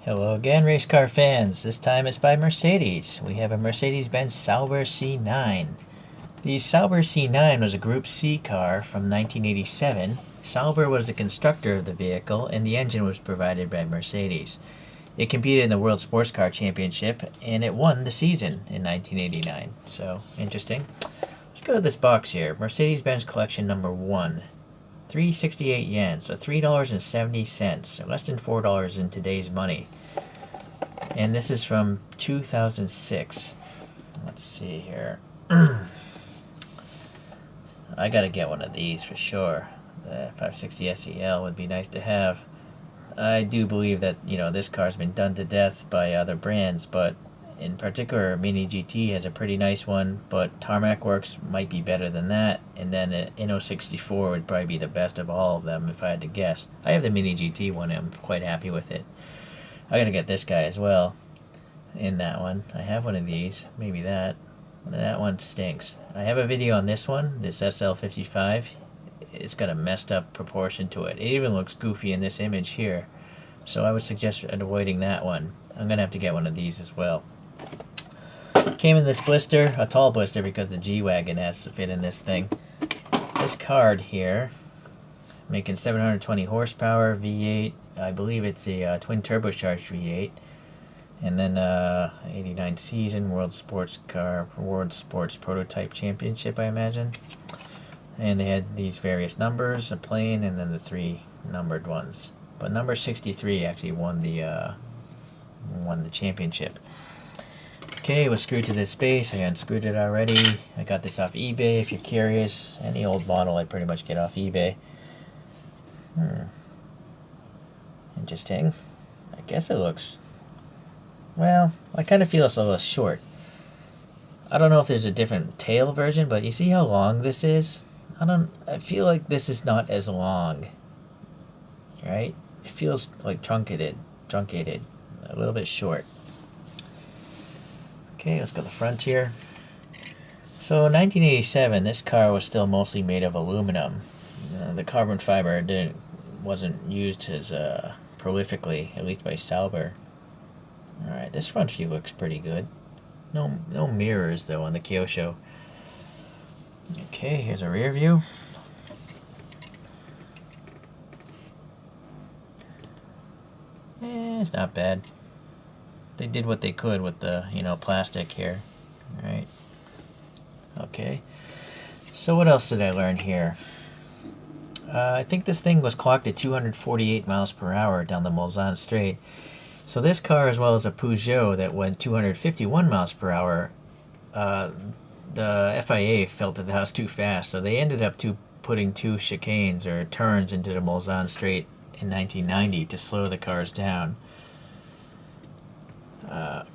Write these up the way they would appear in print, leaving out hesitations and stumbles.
Hello again, race car fans. This time it's by Mercedes. We have a Mercedes-Benz Sauber C9. The Sauber C9 was a Group C car from 1987. Sauber was the constructor of the vehicle, and the engine was provided by Mercedes. It competed in the World Sports Car Championship, and it won the season in 1989. So, interesting. Let's go to this box here. Mercedes-Benz Collection number 1. 368 yen, so $3.70, less than $4 in today's money. And this is from 2006. Let's see here. I gotta get one of these for sure. The 560 SEL would be nice to have. I do believe that, this car's been done to death by other brands, but in particular, Mini GT has a pretty nice one, but Tarmac Works might be better than that, and then an Inno 64 would probably be the best of all of them if I had to guess. I have the Mini GT one, and I'm quite happy with it. I gotta get this guy as well. In that one. I have one of these. Maybe that. That one stinks. I have a video on this one, this SL55. It's got a messed up proportion to it. It even looks goofy in this image here. So I would suggest avoiding that one. I'm gonna have to get one of these as well. Came in this blister, a tall blister because the G-Wagon has to fit in this thing. This card here, making 720 horsepower, V8. I believe it's a twin turbocharged V8. And then 89 season, World Sports Prototype Championship, I imagine. And they had these various numbers, a plane, and then the 3 numbered ones. But number 63 actually won the championship. Okay, it was screwed to this base. I unscrewed it already. I got this off eBay if you're curious. Any old model I pretty much get off eBay. Interesting. I guess it looks... Well, I kind of feel it's a little short. I don't know if there's a different tail version, but you see how long this is? I feel like this is not as long. Right? It feels like truncated, a little bit short. Okay, let's go to the front here. So in 1987, this car was still mostly made of aluminum. The carbon fiber wasn't used as prolifically, at least by Sauber. Alright, this front view looks pretty good. No mirrors though on the Kyosho. Okay, here's a rear view. It's not bad. They did what they could with the, plastic here. Alright. Okay. So what else did I learn here? I think this thing was clocked at 248 miles per hour down the Mulsanne Straight. So this car, as well as a Peugeot that went 251 miles per hour, the FIA felt that was too fast, so they ended up putting 2 chicanes or turns into the Mulsanne Straight in 1990 to slow the cars down.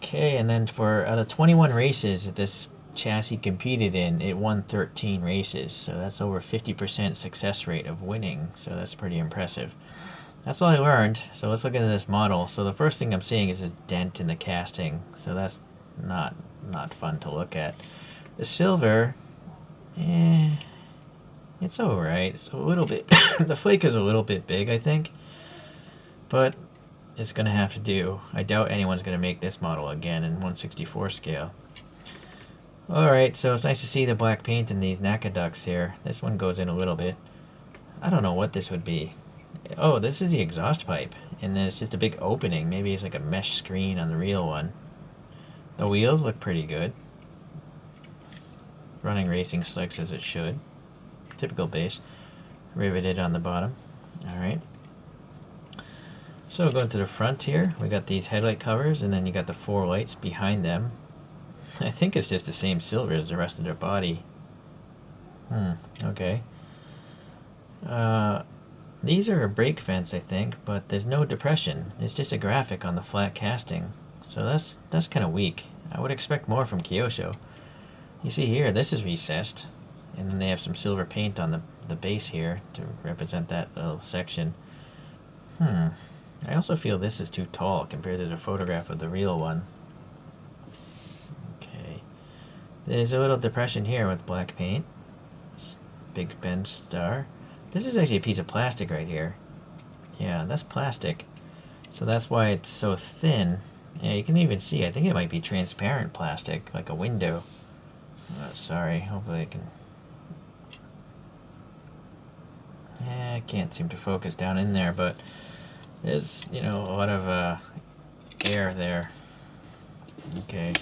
Okay, and then out of 21 races that this chassis competed in, it won 13 races, so that's over 50% success rate of winning, so that's pretty impressive. That's all I learned, so let's look at this model. So the first thing I'm seeing is a dent in the casting, so that's not fun to look at. The silver, it's alright. It's a little bit, the flake is a little bit big, I think, but it's going to have to do. I doubt anyone's going to make this model again in 1/64 scale. Alright, so it's nice to see the black paint in these NACA ducts here. This one goes in a little bit. I don't know what this would be. Oh, this is the exhaust pipe, and then it's just a big opening. Maybe it's like a mesh screen on the real one. The wheels look pretty good. Running racing slicks as it should. Typical base. Riveted on the bottom. Alright. So going to the front here, we got these headlight covers, and then you got the 4 lights behind them. I think it's just the same silver as the rest of their body. Okay. These are a brake fence, I think, but there's no depression. It's just a graphic on the flat casting. So that's kind of weak. I would expect more from Kyosho. You see here, this is recessed. And then they have some silver paint on the base here to represent that little section. I also feel this is too tall compared to the photograph of the real one. Okay. There's a little depression here with black paint. Big Benz star. This is actually a piece of plastic right here. Yeah, that's plastic. So that's why it's so thin. Yeah, you can even see, I think it might be transparent plastic, like a window. Sorry, hopefully I can... Yeah, I can't seem to focus down in there, but there's, you know, a lot of air there. Okay.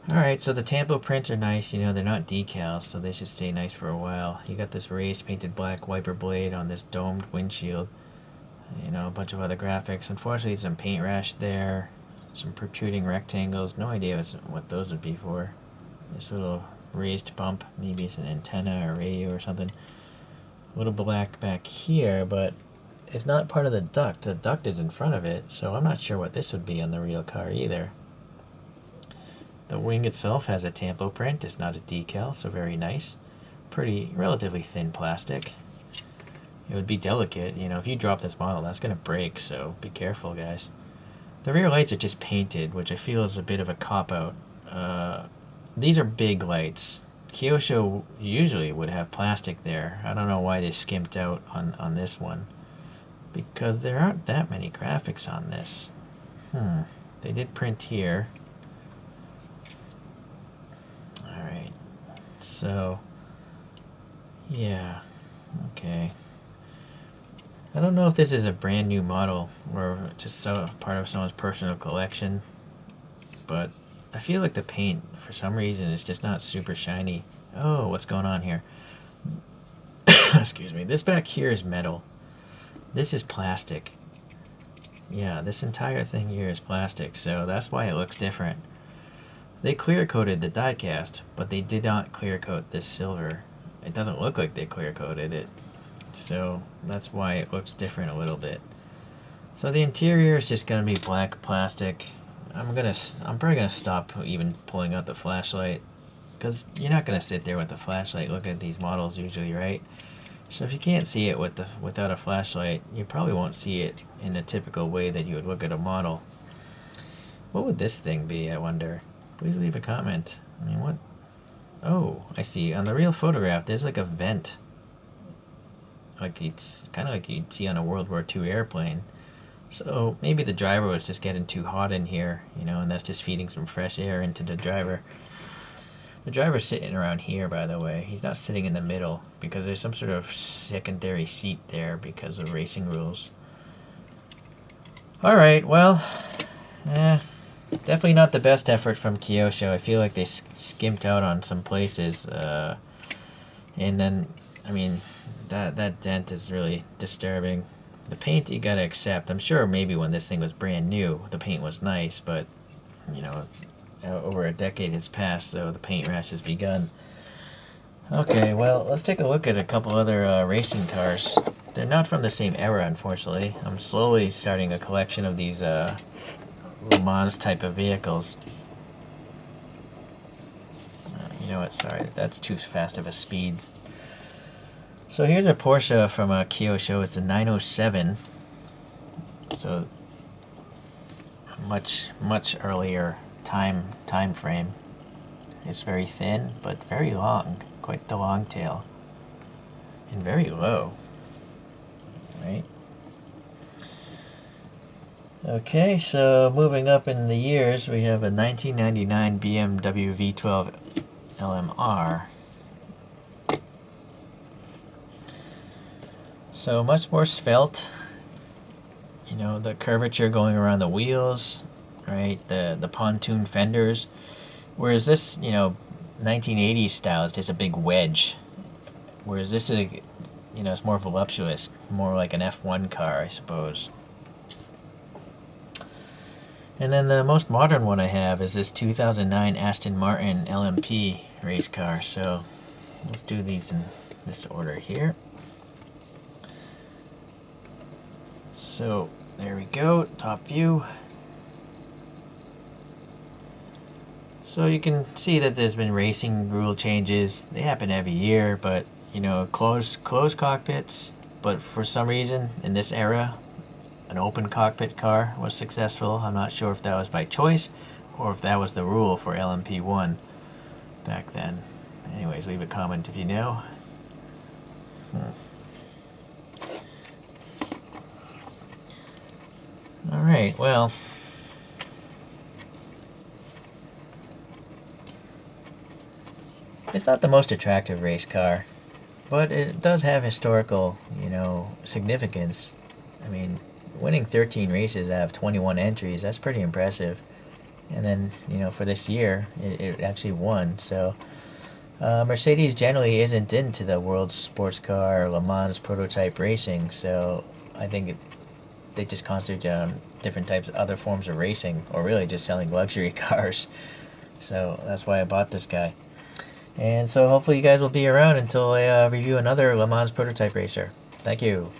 Alright, so the tampo prints are nice, you know, they're not decals, so they should stay nice for a while. You got this raised painted black wiper blade on this domed windshield. You know, a bunch of other graphics. Unfortunately, some paint rash there. Some protruding rectangles. No idea what those would be for. This little raised bump. Maybe it's an antenna or radio or something. A little black back here, but it's not part of the duct. The duct is in front of it, so I'm not sure what this would be on the real car either. The wing itself has a tampo print. It's not a decal, so very nice. Pretty, relatively thin plastic. It would be delicate, you know, if you drop this model, that's going to break, so be careful, guys. The rear lights are just painted, which I feel is a bit of a cop-out. These are big lights. Kyosho usually would have plastic there. I don't know why they skimped out on this one. Because there aren't that many graphics on this. They did print here. Alright. So, yeah. Okay. I don't know if this is a brand new model or just part of someone's personal collection, but I feel like the paint, for some reason, is just not super shiny. Oh, what's going on here? Excuse me. This back here is metal. This is plastic. Yeah, this entire thing here is plastic, so that's why it looks different. They clear coated the die cast, but they did not clear coat this silver. It doesn't look like they clear coated it. So that's why it looks different a little bit. So the interior is just gonna be black plastic. I'm probably gonna stop even pulling out the flashlight, because you're not gonna sit there with the flashlight looking at these models usually, right? So if you can't see it without a flashlight, you probably won't see it in a typical way that you would look at a model. What would this thing be, I wonder? Please leave a comment. I mean, what? Oh, I see. On the real photograph, there's like a vent. Like it's kind of like you'd see on a World War II airplane. So maybe the driver was just getting too hot in here, you know, and that's just feeding some fresh air into the driver. The driver's sitting around here, by the way. He's not sitting in the middle because there's some sort of secondary seat there because of racing rules. Alright, well, definitely not the best effort from Kyosho. I feel like they skimped out on some places. And then, I mean, that dent is really disturbing. The paint you gotta accept. I'm sure maybe when this thing was brand new, the paint was nice, but, you know, over a decade has passed, so the paint rash has begun. Okay, well, let's take a look at a couple other racing cars. They're not from the same era, unfortunately. I'm slowly starting a collection of these Le Mans type of vehicles. You know what, sorry, that's too fast of a speed. So here's a Porsche from Kyosho. It's a 907. So much earlier time frame. It's very thin, but very long. Quite the long tail. And very low. Right? Okay, so moving up in the years, we have a 1999 BMW V12 LMR. So much more svelte, you know, the curvature going around the wheels, right, the pontoon fenders, whereas this, you know, 1980s style is just a big wedge, whereas this is, you know, it's more voluptuous, more like an F1 car, I suppose. And then the most modern one I have is this 2009 Aston Martin LMP race car, so let's do these in this order here. So there we go, top view. So you can see that there's been racing rule changes. They happen every year, but you know, closed cockpits. But for some reason, in this era, an open cockpit car was successful. I'm not sure if that was by choice or if that was the rule for LMP1 back then. Anyways, leave a comment if you know. Alright, well, it's not the most attractive race car, but it does have historical, significance. I mean, winning 13 races out of 21 entries, that's pretty impressive. And then, for this year, it actually won. So, Mercedes generally isn't into the world's sports car or Le Mans prototype racing, so I think they just concentrate on different types of other forms of racing, or really just selling luxury cars. So that's why I bought this guy. And so hopefully you guys will be around until I review another Le Mans prototype racer. Thank you.